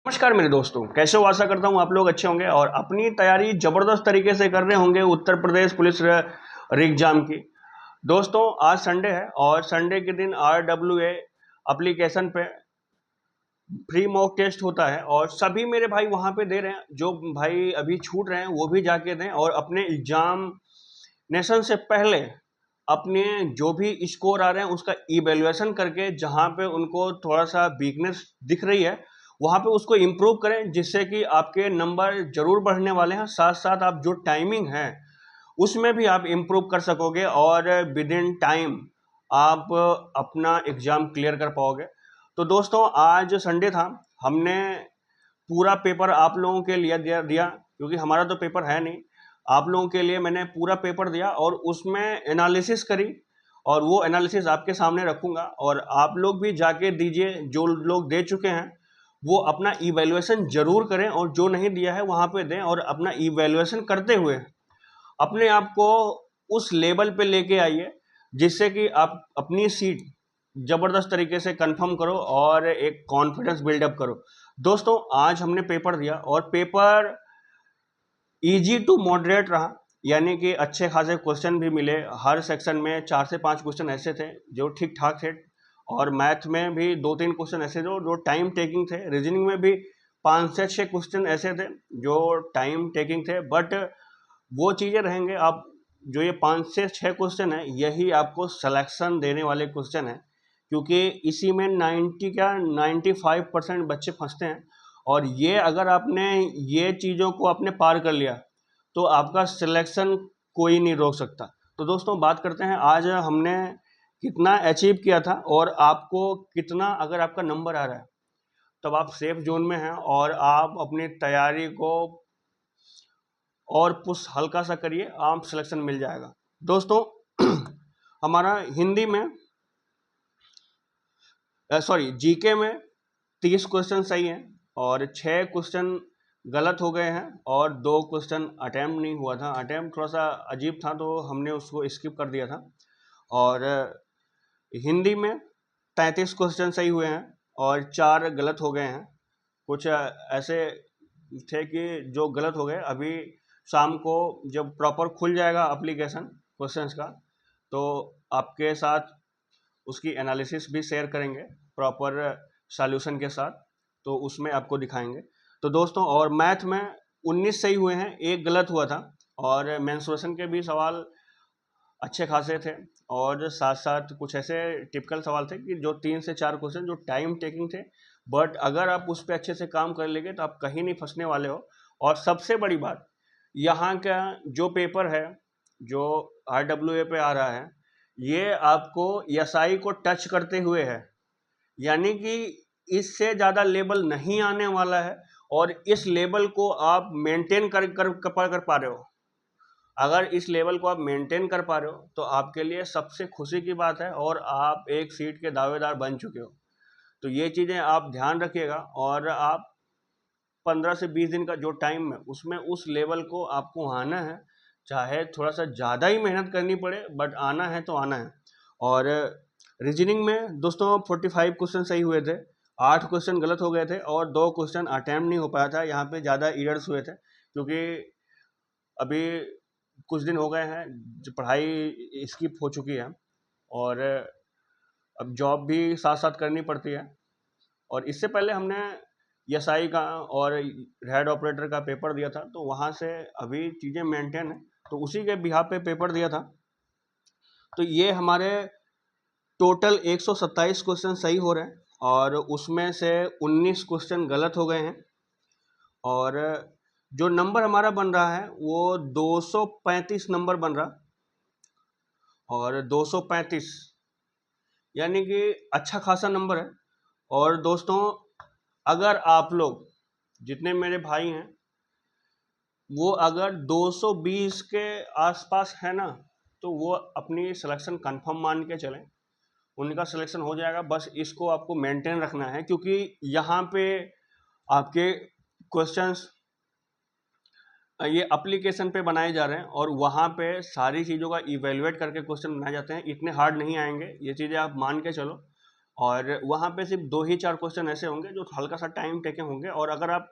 नमस्कार मेरे दोस्तों, कैसे हो? आशा करता हूँ आप लोग अच्छे होंगे और अपनी तैयारी ज़बरदस्त तरीके से कर रहे होंगे उत्तर प्रदेश पुलिस एग्जाम की। दोस्तों, आज संडे है और संडे के दिन RWA एप्लीकेशन पे फ्री मॉक टेस्ट होता है और सभी मेरे भाई वहाँ पे दे रहे हैं। जो भाई अभी छूट रहे हैं वो भी जाके दें और अपने एग्जामिनेशन से पहले अपने जो भी स्कोर आ रहे हैं उसका इवेल्युएशन करके जहाँ पे उनको थोड़ा सा वीकनेस दिख रही है वहाँ पे उसको इम्प्रूव करें, जिससे कि आपके नंबर जरूर बढ़ने वाले हैं। साथ साथ आप जो टाइमिंग है उसमें भी आप इम्प्रूव कर सकोगे और विद इन टाइम आप अपना एग्जाम क्लियर कर पाओगे। तो दोस्तों, आज संडे था, हमने पूरा पेपर आप लोगों के लिए दिया क्योंकि हमारा तो पेपर है नहीं। आप लोगों के लिए मैंने पूरा पेपर दिया और उसमें एनालिसिस करी और वो एनालिसिस आपके सामने रखूंगा और आप लोग भी जाके दीजिए। जो लोग दे चुके हैं वो अपना इवैल्यूएशन जरूर करें और जो नहीं दिया है वहां पे दें और अपना इवैल्यूएशन करते हुए अपने आप को उस लेवल पे लेके आइए जिससे कि आप अपनी सीट जबरदस्त तरीके से कंफर्म करो और एक कॉन्फिडेंस बिल्डअप करो। दोस्तों, आज हमने पेपर दिया और पेपर इजी टू मॉडरेट रहा, यानी कि अच्छे खासे क्वेश्चन भी मिले। हर सेक्शन में 4 से 5 क्वेश्चन ऐसे थे जो ठीक ठाक थे और मैथ में भी 2-3 क्वेश्चन ऐसे जो टाइम टेकिंग थे। रीजनिंग में भी 5 से 6 क्वेश्चन ऐसे थे जो टाइम टेकिंग थे, बट वो चीज़ें रहेंगे। आप जो ये 5 से 6 क्वेश्चन है यही आपको सिलेक्शन देने वाले क्वेश्चन है, क्योंकि इसी में 95% बच्चे फंसते हैं और ये अगर आपने ये चीज़ों को आपने पार कर लिया तो आपका सिलेक्शन कोई नहीं रोक सकता। तो दोस्तों, बात करते हैं आज हमने कितना अचीव किया था और आपको कितना, अगर आपका नंबर आ रहा है तब आप सेफ जोन में हैं और आप अपनी तैयारी को और पुश हल्का सा करिए, आप सिलेक्शन मिल जाएगा। दोस्तों, हमारा हिंदी में सॉरी जीके में 30 क्वेश्चन सही हैं और 6 क्वेश्चन गलत हो गए हैं और 2 क्वेश्चन अटैम्प्ट नहीं हुआ था। अटैम्प्ट थोड़ा सा अजीब था तो हमने उसको स्किप कर दिया था। और हिंदी में 33 क्वेश्चन सही हुए हैं और 4 गलत हो गए हैं। कुछ ऐसे थे कि जो गलत हो गए। अभी शाम को जब प्रॉपर खुल जाएगा एप्लीकेशन क्वेश्चंस का तो आपके साथ उसकी एनालिसिस भी शेयर करेंगे प्रॉपर सॉल्यूशन के साथ, तो उसमें आपको दिखाएंगे। तो दोस्तों, और मैथ में 19 सही हुए हैं, 1 गलत हुआ था और मेंस्ट्रुएशन के भी सवाल अच्छे खासे थे और साथ साथ कुछ ऐसे टिपिकल सवाल थे कि जो 3 से 4 क्वेश्चन जो टाइम टेकिंग थे, बट अगर आप उस पर अच्छे से काम कर लेंगे तो आप कहीं नहीं फंसने वाले हो। और सबसे बड़ी बात, यहाँ का जो पेपर है जो RWA पे आ रहा है ये आपको SI को टच करते हुए है, यानी कि इससे ज़्यादा लेवल नहीं आने वाला है और इस लेवल को आप मेंटेन कर पा रहे हो। अगर इस लेवल को आप मेंटेन कर पा रहे हो तो आपके लिए सबसे खुशी की बात है और आप एक सीट के दावेदार बन चुके हो। तो ये चीज़ें आप ध्यान रखिएगा और आप 15 से 20 दिन का जो टाइम है उसमें उस लेवल को आपको आना है, चाहे थोड़ा सा ज़्यादा ही मेहनत करनी पड़े, बट आना है तो आना है। और रीजनिंग में दोस्तों 45 क्वेश्चन सही हुए थे, 8 क्वेश्चन गलत हो गए थे और 2 क्वेश्चन अटैम्प्ट नहीं हो पाया था। यहाँ पे ज़्यादा एरर्स हुए थे क्योंकि अभी कुछ दिन हो गए हैं जो पढ़ाई स्किप हो चुकी है और अब जॉब भी साथ साथ करनी पड़ती है। और इससे पहले हमने SI का और हेड ऑपरेटर का पेपर दिया था तो वहाँ से अभी चीज़ें मेंटेन है, तो उसी के बिहाफ पे पेपर दिया था। तो ये हमारे टोटल 127 क्वेश्चन सही हो रहे हैं और उसमें से 19 क्वेश्चन गलत हो गए हैं और जो नंबर हमारा बन रहा है वो 235 नंबर बन रहा और 235 यानी कि अच्छा खासा नंबर है। और दोस्तों, अगर आप लोग जितने मेरे भाई हैं वो अगर 220 के आसपास है ना तो वो अपनी सिलेक्शन कंफर्म मान के चलें, उनका सिलेक्शन हो जाएगा। बस इसको आपको मेंटेन रखना है क्योंकि यहाँ पे आपके क्वेश्चंस ये एप्लीकेशन पे बनाए जा रहे हैं और वहाँ पे सारी चीज़ों का इवेलुएट करके क्वेश्चन बनाए जाते हैं। इतने हार्ड नहीं आएंगे, ये चीज़ें आप मान के चलो। और वहाँ पे सिर्फ 2 ही 4 क्वेश्चन ऐसे होंगे जो हल्का सा टाइम टेकिंग होंगे, और अगर आप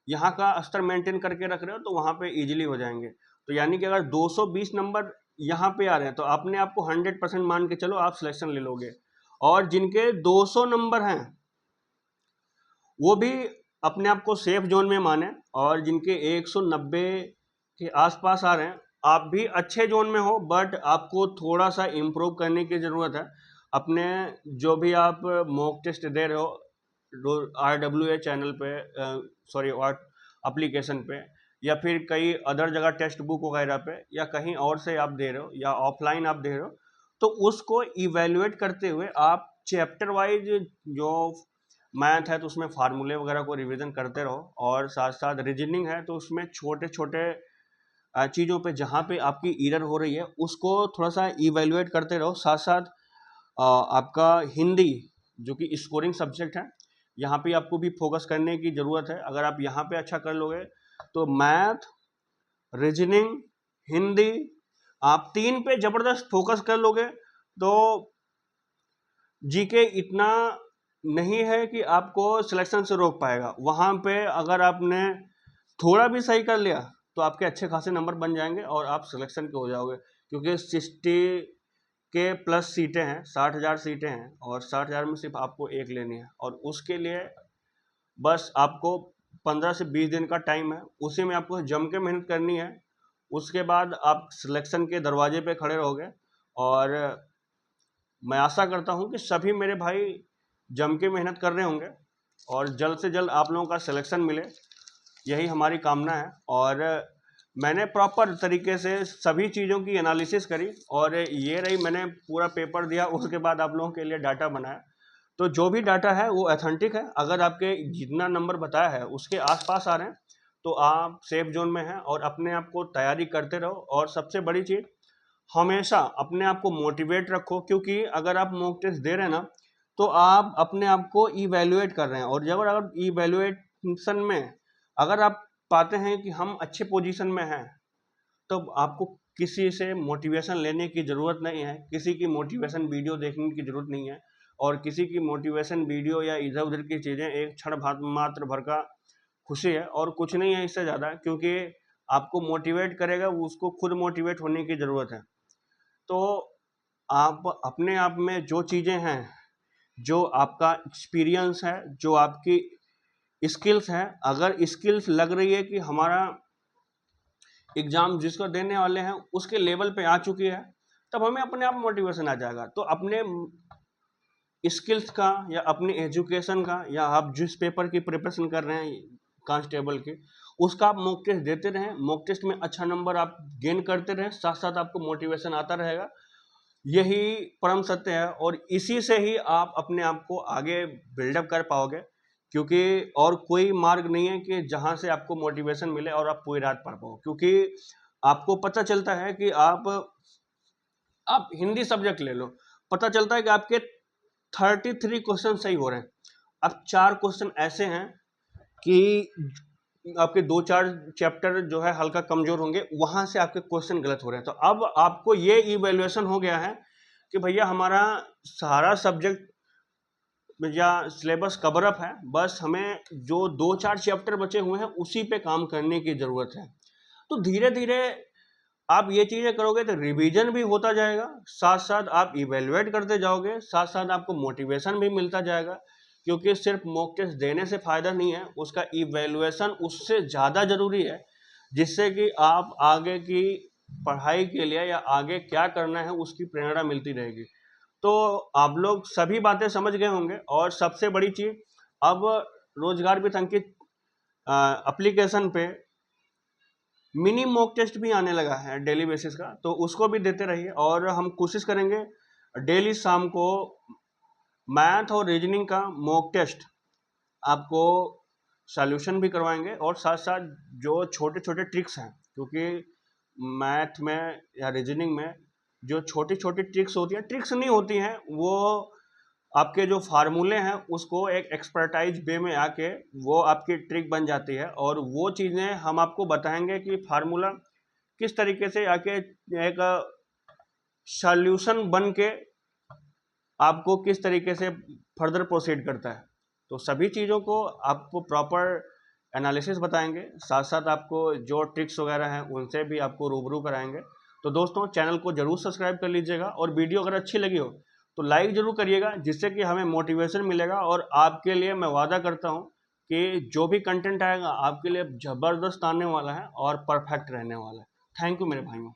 यहाँ का स्तर मेंटेन करके रख रहे हो तो वहाँ पे इजीली हो जाएंगे। तो यानी कि अगर 220 नंबर यहाँ पे आ रहे हैं तो अपने आप को 100% मान के चलो आप सिलेक्शन ले लोगे। और जिनके 200 नंबर हैं वो भी अपने आप को सेफ जोन में माने, और जिनके 190 के आसपास आ रहे हैं आप भी अच्छे जोन में हो, बट आपको थोड़ा सा इम्प्रूव करने की ज़रूरत है। अपने जो भी आप मॉक टेस्ट दे रहे हो RWA चैनल पे, सॉरी एप्लीकेशन पे, या फिर कई अदर जगह टेक्स्ट बुक वगैरह पे, या कहीं और से आप दे रहे हो या ऑफलाइन आप दे रहे हो, तो उसको इवेल्युएट करते हुए आप चैप्टर वाइज जो मैथ है तो उसमें फार्मूले वगैरह को रिवीजन करते रहो, और साथ साथ रीजनिंग है तो उसमें छोटे छोटे चीज़ों पे जहाँ पे आपकी एरर हो रही है उसको थोड़ा सा इवेल्युएट करते रहो। साथ साथ आपका हिंदी जो कि स्कोरिंग सब्जेक्ट है, यहाँ पे आपको भी फोकस करने की ज़रूरत है। अगर आप यहाँ पे अच्छा कर लोगे तो मैथ, रीजनिंग, हिंदी, आप 3 पे ज़बरदस्त फोकस कर लोगे तो जीके इतना नहीं है कि आपको सिलेक्शन से रोक पाएगा। वहाँ पे अगर आपने थोड़ा भी सही कर लिया तो आपके अच्छे खासे नंबर बन जाएंगे और आप सिलेक्शन के हो जाओगे, क्योंकि 60 के प्लस सीटें हैं, 60,000 सीटें हैं, और 60,000 में सिर्फ आपको एक लेनी है, और उसके लिए बस आपको 15 से 20 दिन का टाइम है, उसी में आपको जम के मेहनत करनी है। उसके बाद आप सिलेक्शन के दरवाजे पे खड़े रहोगे, और मैं आशा करता हूँ कि सभी मेरे भाई जम के मेहनत कर रहे होंगे और जल्द से जल्द आप लोगों का सिलेक्शन मिले, यही हमारी कामना है। और मैंने प्रॉपर तरीके से सभी चीज़ों की एनालिसिस करी, और ये रही मैंने पूरा पेपर दिया, उसके बाद आप लोगों के लिए डाटा बनाया। तो जो भी डाटा है वो ऑथेंटिक है, अगर आपके जितना नंबर बताया है उसके आसपास आ रहे हैं तो आप सेफ जोन में हैं, और अपने आप को तैयारी करते रहो। और सबसे बड़ी चीज़, हमेशा अपने आप को मोटिवेट रखो, क्योंकि अगर आप मॉक टेस्ट दे रहे हैं ना तो आप अपने आप को इवेल्युएट कर रहे हैं, और जब अगर इवेल्युएशन में अगर आप पाते हैं कि हम अच्छे पोजीशन में हैं, तो आपको किसी से मोटिवेशन लेने की ज़रूरत नहीं है, किसी की मोटिवेशन वीडियो देखने की ज़रूरत नहीं है, और किसी की मोटिवेशन वीडियो या इधर उधर की चीज़ें एक क्षण मात्र भर का खुशी है और कुछ नहीं है इससे ज़्यादा, क्योंकि आपको मोटिवेट करेगा उसको खुद मोटिवेट होने की ज़रूरत है। तो आप अपने आप में जो चीज़ें हैं, जो आपका एक्सपीरियंस है, जो आपकी स्किल्स हैं, अगर स्किल्स लग रही है कि हमारा एग्ज़ाम जिसको देने वाले हैं उसके लेवल पे आ चुकी है, तब हमें अपने आप मोटिवेशन आ जाएगा। तो अपने स्किल्स का या अपनी एजुकेशन का, या आप जिस पेपर की प्रिपरेशन कर रहे हैं कांस्टेबल की, उसका आप मॉक टेस्ट देते रहें, मॉक टेस्ट में अच्छा नंबर आप गेन करते रहें, साथ साथ आपको मोटिवेशन आता रहेगा। यही परम सत्य है, और इसी से ही आप अपने आप को आगे बिल्डअप कर पाओगे, क्योंकि और कोई मार्ग नहीं है कि जहाँ से आपको मोटिवेशन मिले और आप पूरी रात पढ़ पाओ। क्योंकि आपको पता चलता है कि आप हिंदी सब्जेक्ट ले लो, पता चलता है कि आपके 33 क्वेश्चन सही हो रहे हैं। अब 4 क्वेश्चन ऐसे हैं कि आपके 2-4 चैप्टर जो है हल्का कमजोर होंगे, वहां से आपके क्वेश्चन गलत हो रहे हैं। तो अब आपको ये इवैल्यूएशन हो गया है कि भैया हमारा सारा सब्जेक्ट या सिलेबस कवर अप है, बस हमें जो 2-4 चैप्टर बचे हुए हैं उसी पे काम करने की ज़रूरत है। तो धीरे धीरे आप ये चीज़ें करोगे तो रिवीजन भी होता जाएगा, साथ साथ आप इवेल्युएट करते जाओगे, साथ साथ आपको मोटिवेशन भी मिलता जाएगा, क्योंकि सिर्फ मॉक टेस्ट देने से फ़ायदा नहीं है, उसका इवेल्युएशन उससे ज़्यादा ज़रूरी है, जिससे कि आप आगे की पढ़ाई के लिए या आगे क्या करना है उसकी प्रेरणा मिलती रहेगी। तो आप लोग सभी बातें समझ गए होंगे, और सबसे बड़ी चीज़, अब रोजगार विद अंकित एप्लीकेशन पे मिनी मॉक टेस्ट भी आने लगा है डेली बेसिस का, तो उसको भी देते रहिए। और हम कोशिश करेंगे डेली शाम को मैथ और रीजनिंग का मॉक टेस्ट आपको सॉल्यूशन भी करवाएंगे, और साथ साथ जो छोटे छोटे ट्रिक्स हैं, क्योंकि मैथ में या रीजनिंग में जो छोटी छोटी ट्रिक्स होती हैं, ट्रिक्स नहीं होती हैं वो, आपके जो फार्मूले हैं उसको एक एक्सपर्टाइज वे में आके वो आपकी ट्रिक बन जाती है, और वो चीज़ें हम आपको बताएंगे कि फार्मूला किस तरीके से आके एक सॉल्यूशन बन के आपको किस तरीके से फर्दर प्रोसीड करता है। तो सभी चीज़ों को आपको प्रॉपर एनालिसिस बताएंगे, साथ साथ आपको जो ट्रिक्स वगैरह हैं उनसे भी आपको रूबरू कराएंगे। तो दोस्तों चैनल को जरूर सब्सक्राइब कर लीजिएगा, और वीडियो अगर अच्छी लगी हो तो लाइक जरूर करिएगा, जिससे कि हमें मोटिवेशन मिलेगा। और आपके लिए मैं वादा करता हूँ कि जो भी कंटेंट आएगा आपके लिए ज़बरदस्त आने वाला है और परफेक्ट रहने वाला है। थैंक यू मेरे भाइयों।